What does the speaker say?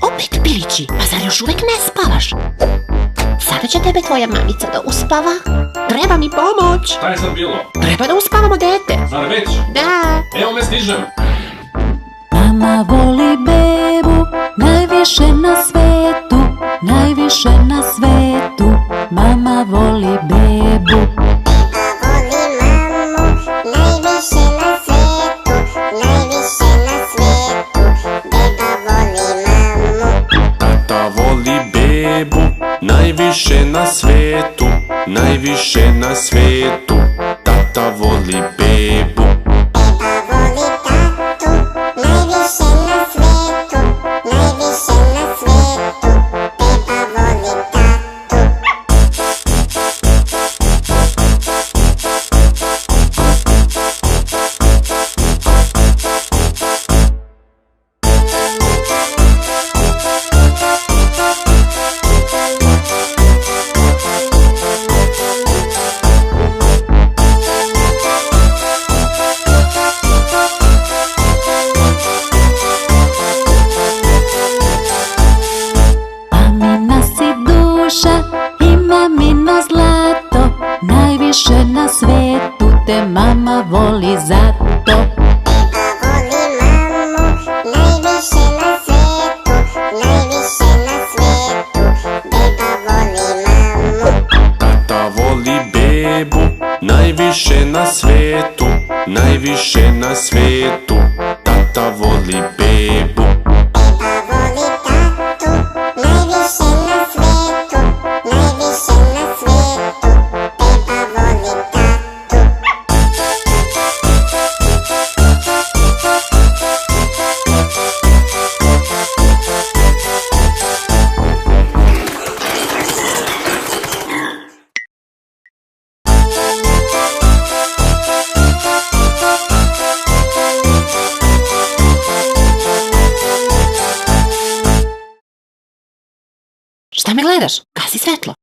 Opet pilići, pa zar još uvek ne spavaš? Sada će tebe tvoja mamica da uspava. Treba mi pomoć. Šta je sad bilo? Treba da uspavamo dete. Zar već? Da. Evo me, stižem. Mama voli bebu, najviše na svetu, najviše na svetu. Mama voli bebu. Tata voli bebu, najviše na svetu, najviše na svetu. Tata voli bebu. I mamino zlato, najviše na svetu te mama voli zato. Tata voli bebu, najviše na svetu, najviše na svetu. Tata voli bebu. Šta me gledaš? Gasi svetlo.